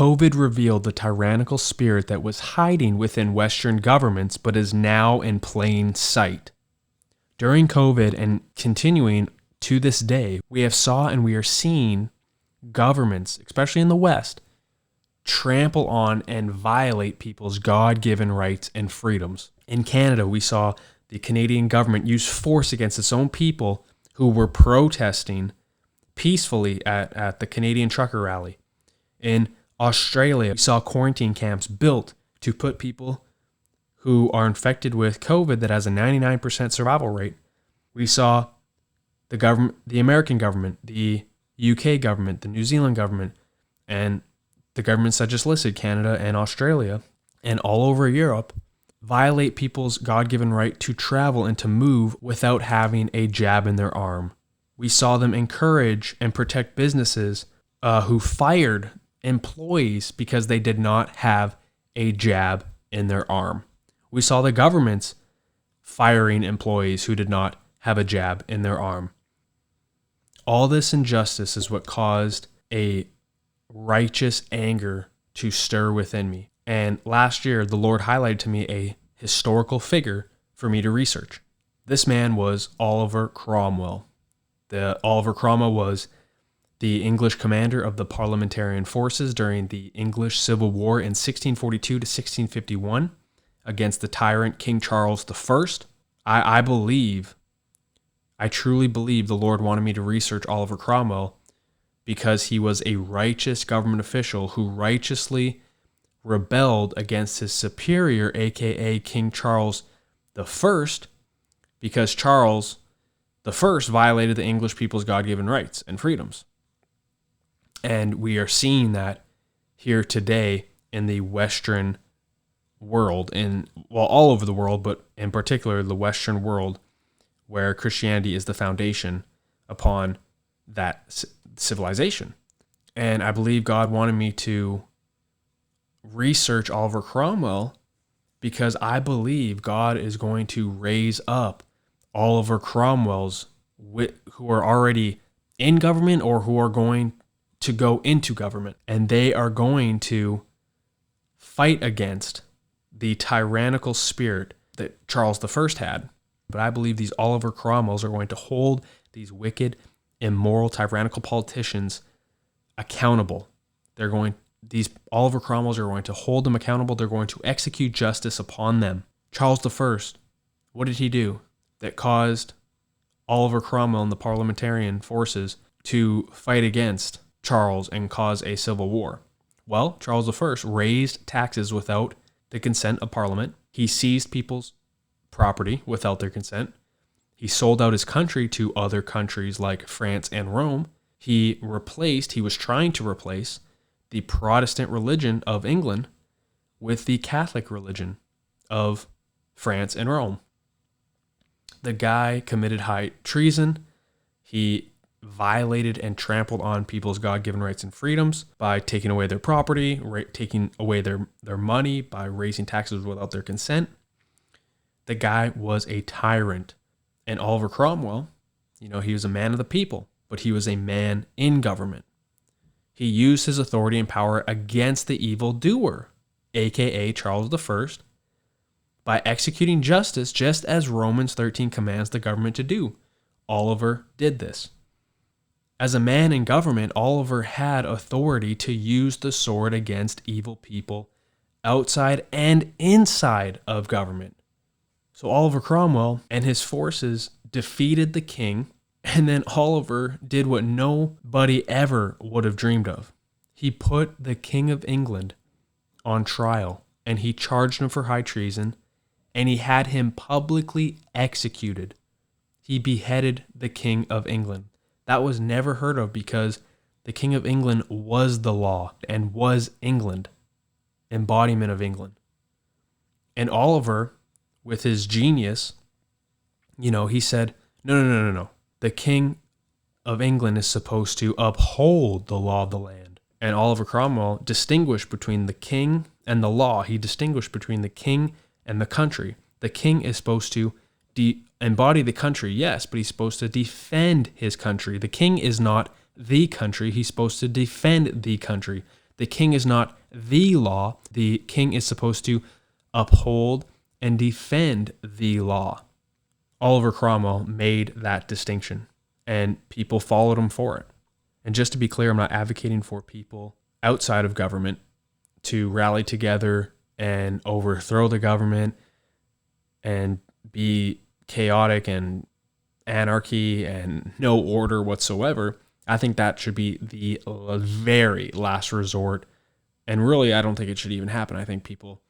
COVID revealed the tyrannical spirit that was hiding within Western governments but is now in plain sight. During COVID and continuing to this day, we are seeing governments, especially in the West, trample on and violate people's God-given rights and freedoms. In Canada, we saw the Canadian government use force against its own people who were protesting peacefully at the Canadian trucker rally. In Australia, we saw quarantine camps built to put people who are infected with COVID that has a 99% survival rate. We saw the government, the American government, the UK government, the New Zealand government, and the governments I just listed, Canada and Australia, and all over Europe, violate people's God-given right to travel and to move without having a jab in their arm. We saw them encourage and protect businesses who fired employees because they did not have a jab in their arm. We saw the governments firing employees who did not have a jab in their arm. All this injustice is what caused a righteous anger to stir within me. And last year, the Lord highlighted to me a historical figure for me to research. This man was Oliver Cromwell. Oliver Cromwell was the English commander of the parliamentarian forces during the English Civil War in 1642 to 1651 against the tyrant King Charles I. I truly believe the Lord wanted me to research Oliver Cromwell because he was a righteous government official who righteously rebelled against his superior, aka King Charles I, because Charles I violated the English people's God-given rights and freedoms. And we are seeing that here today in the Western world, all over the world, but in particular the Western world, where Christianity is the foundation upon that civilization. And I believe God wanted me to research Oliver Cromwell because I believe God is going to raise up Oliver Cromwells who are already in government or who are going to go into government, and they are going to fight against the tyrannical spirit that Charles I had. But I believe these Oliver Cromwells are going to hold these wicked, immoral, tyrannical politicians accountable. These Oliver Cromwells are going to hold them accountable. They're going to execute justice upon them. Charles I, what did he do that caused Oliver Cromwell and the parliamentarian forces to fight against Charles and cause a civil war? Well, Charles I raised taxes without the consent of Parliament. He seized people's property without their consent. He sold out his country to other countries like France and Rome. He was trying to replace the Protestant religion of England with the Catholic religion of France and Rome. The guy committed high treason. He violated and trampled on people's God-given rights and freedoms by taking away their property, taking away their money, by raising taxes without their consent. The guy was a tyrant. And Oliver Cromwell, he was a man of the people, but he was a man in government. He used his authority and power against the evildoer, aka Charles I, by executing justice just as Romans 13 commands the government to do. Oliver did this. As a man in government, Oliver had authority to use the sword against evil people outside and inside of government. So Oliver Cromwell and his forces defeated the king, and then Oliver did what nobody ever would have dreamed of. He put the King of England on trial, and he charged him for high treason, and he had him publicly executed. He beheaded the King of England. That was never heard of because the King of England was the law and was England, embodiment of England. And Oliver, with his genius, he said, no. The King of England is supposed to uphold the law of the land. And Oliver Cromwell distinguished between the king and the law. He distinguished between the king and the country. The king is supposed to embody the country, yes, but he's supposed to defend his country. The king is not the country. He's supposed to defend the country. The king is not the law. The king is supposed to uphold and defend the law. Oliver Cromwell made that distinction, and people followed him for it. And just to be clear, I'm not advocating for people outside of government to rally together and overthrow the government and be chaotic and anarchy and no order whatsoever. I think that should be the very last resort. And really, I don't think it should even happen. I think people,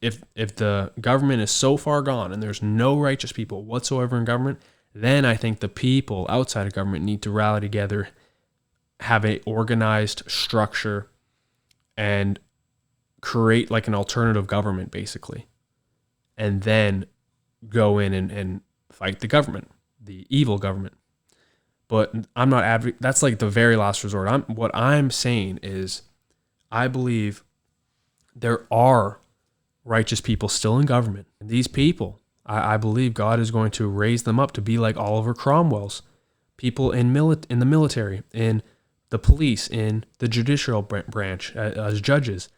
if the government is so far gone and there's no righteous people whatsoever in government, then I think the people outside of government need to rally together, have an organized structure, and create like an alternative government, basically. And then go in and fight the government, the evil government. But I'm not advocating. That's like the very last resort. What I'm saying is, I believe there are righteous people still in government. And these people, I believe God is going to raise them up to be like Oliver Cromwells, people in the military, in the police, in the judicial branch as judges,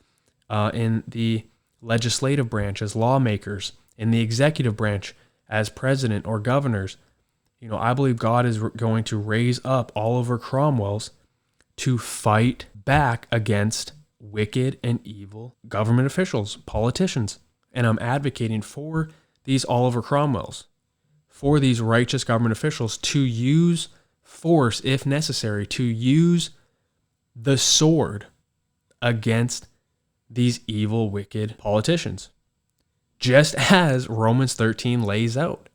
in the legislative branch as lawmakers, in the executive branch as president or governors. I believe God is going to raise up Oliver Cromwells to fight back against wicked and evil government officials, politicians. And I'm advocating for these Oliver Cromwells, for these righteous government officials to use force if necessary, to use the sword against these evil, wicked politicians. Just as Romans 13 lays out.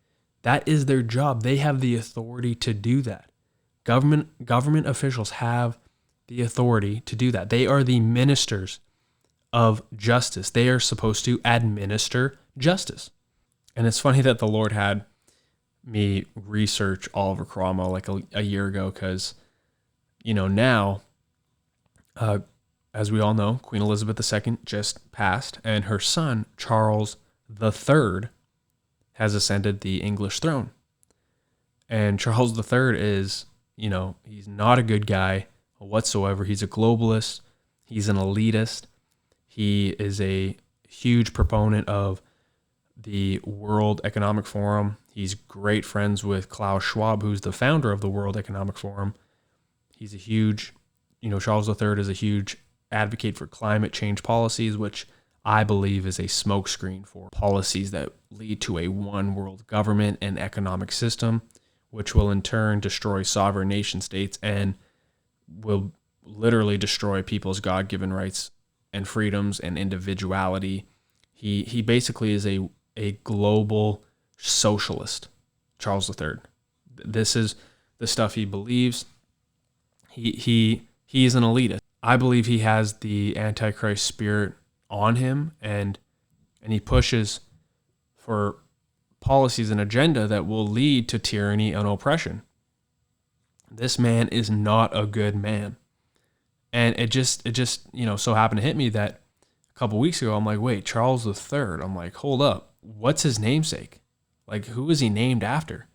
That is their job. They have the authority to do that. Government officials have the authority to do that. They are the ministers of justice. They are supposed to administer justice. And it's funny that the Lord had me research Oliver Cromwell like a year ago because, now, as we all know, Queen Elizabeth II just passed, and her son, Charles III, has ascended the English throne. And Charles III is, he's not a good guy whatsoever. He's a globalist. He's an elitist. He is a huge proponent of the World Economic Forum. He's great friends with Klaus Schwab, who's the founder of the World Economic Forum. He's a huge, Charles III is a huge advocate for climate change policies, which I believe is a smokescreen for policies that lead to a one world government and economic system, which will in turn destroy sovereign nation states and will literally destroy people's God-given rights and freedoms and individuality. He basically is a global socialist, Charles III. This is the stuff he believes. He is an elitist. I believe he has the Antichrist spirit on him, and he pushes for policies and agenda that will lead to tyranny and oppression. This man is not a good man. And it just so happened to hit me that a couple weeks ago, I'm like, wait, Charles III. I'm like, hold up. What's his namesake? Like, who is he named after?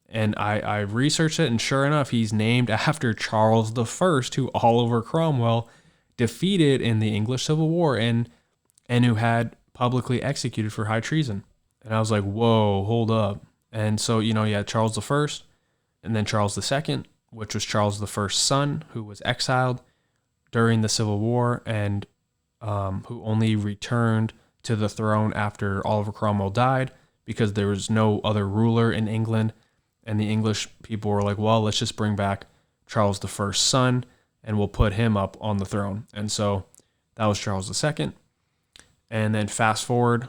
And I researched it, and sure enough, he's named after Charles I, who Oliver Cromwell defeated in the English Civil War and who had publicly executed for high treason. And I was like, whoa, hold up. And so, you had Charles I and then Charles II, which was Charles I's son, who was exiled during the Civil War and who only returned to the throne after Oliver Cromwell died because there was no other ruler in England. And the English people were like, well, let's just bring back Charles I's son and we'll put him up on the throne. And so that was Charles II. And then fast forward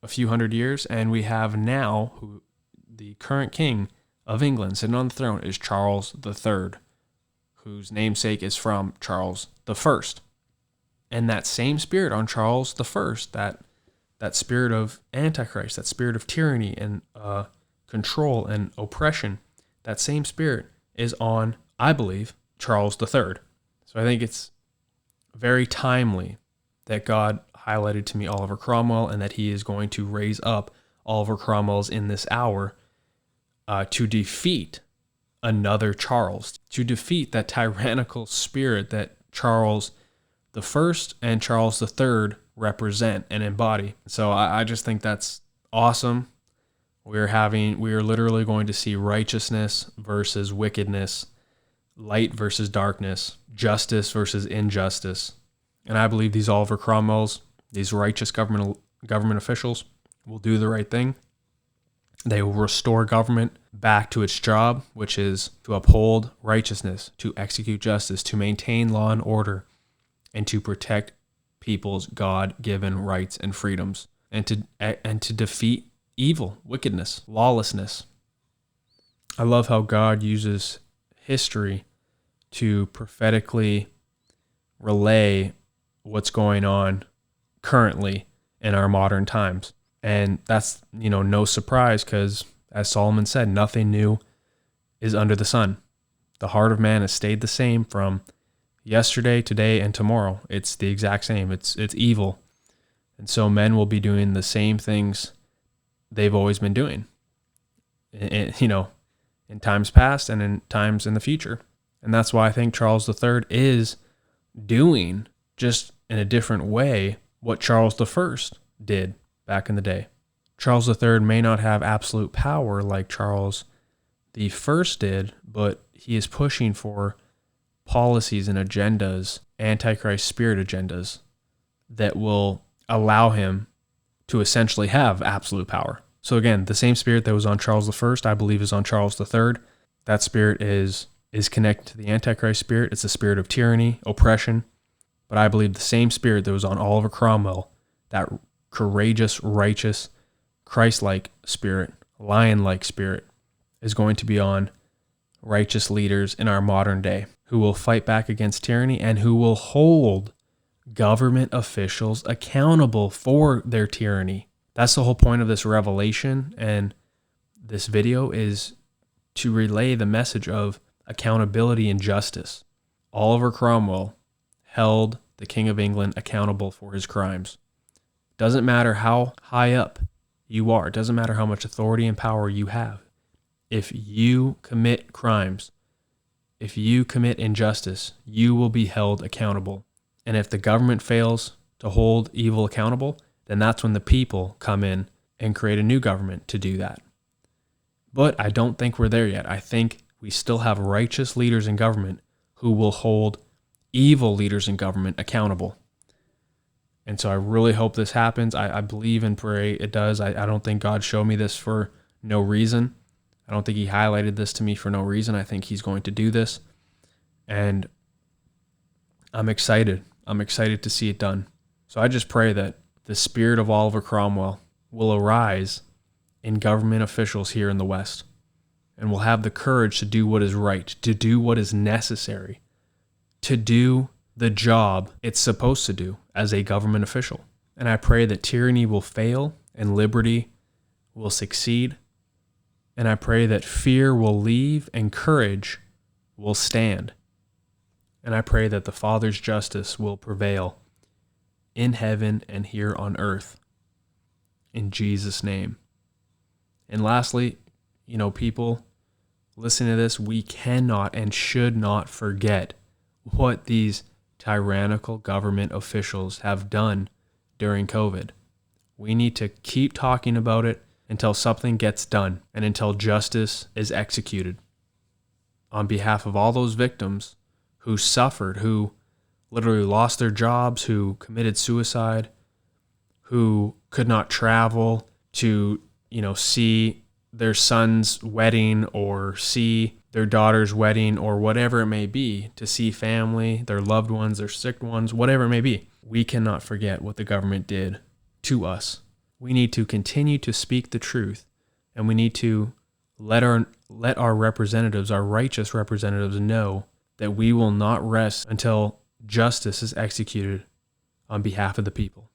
a few hundred years, and we have now the current king of England sitting on the throne is Charles III, whose namesake is from Charles I. And that same spirit on Charles I, that spirit of Antichrist, that spirit of tyranny and control and oppression, that same spirit is on, I believe, Charles III. So I think it's very timely that God highlighted to me Oliver Cromwell and that he is going to raise up Oliver Cromwells in this hour to defeat another Charles, to defeat that tyrannical spirit that Charles the First and Charles III represent and embody. So I just think that's awesome. We are literally going to see righteousness versus wickedness, light versus darkness, justice versus injustice. And I believe these Oliver Cromwells, these righteous government officials, will do the right thing. They will restore government back to its job, which is to uphold righteousness, to execute justice, to maintain law and order, and to protect people's God-given rights and freedoms, and to defeat evil, wickedness, lawlessness. I love how God uses history to prophetically relay what's going on currently in our modern times. And that's, no surprise, because as Solomon said, nothing new is under the sun. The heart of man has stayed the same from yesterday, today, and tomorrow. It's the exact same. It's evil. And so men will be doing the same things they've always been doing, in times past and in times in the future. And that's why I think Charles III is doing, just in a different way, what Charles I did back in the day. Charles III may not have absolute power like Charles I did, but he is pushing for policies and agendas, Antichrist spirit agendas, that will allow him to essentially have absolute power. So again, the same spirit that was on Charles I believe is on Charles III. That spirit is connected to the Antichrist spirit. It's a spirit of tyranny, oppression. But I believe the same spirit that was on Oliver Cromwell, that courageous, righteous, Christ-like spirit, lion-like spirit, is going to be on righteous leaders in our modern day who will fight back against tyranny and who will hold government officials accountable for their tyranny. That's the whole point of this revelation and this video, is to relay the message of accountability and justice. Oliver Cromwell held the King of England accountable for his crimes. Doesn't matter how high up you are. It doesn't matter how much authority and power you have. If you commit crimes, if you commit injustice, you will be held accountable. And if the government fails to hold evil accountable, then that's when the people come in and create a new government to do that. But I don't think we're there yet. I think we still have righteous leaders in government who will hold evil leaders in government accountable. And so I really hope this happens. I believe and pray it does. I don't think God showed me this for no reason. I don't think he highlighted this to me for no reason. I think he's going to do this. And I'm excited. I'm excited to see it done. So I just pray that the spirit of Oliver Cromwell will arise in government officials here in the West, and will have the courage to do what is right, to do what is necessary, to do the job it's supposed to do as a government official. And I pray that tyranny will fail and liberty will succeed. And I pray that fear will leave and courage will stand. And I pray that the Father's justice will prevail in heaven and here on earth. In Jesus' name. And lastly, people listening to this, we cannot and should not forget what these tyrannical government officials have done during COVID. We need to keep talking about it until something gets done and until justice is executed on behalf of all those victims who suffered, who literally lost their jobs, who committed suicide, who could not travel to, see their son's wedding or see their daughter's wedding or whatever it may be, to see family, their loved ones, their sick ones, whatever it may be. We cannot forget what the government did to us. We need to continue to speak the truth, and we need to let our representatives, our righteous representatives, know that we will not rest until justice is executed on behalf of the people.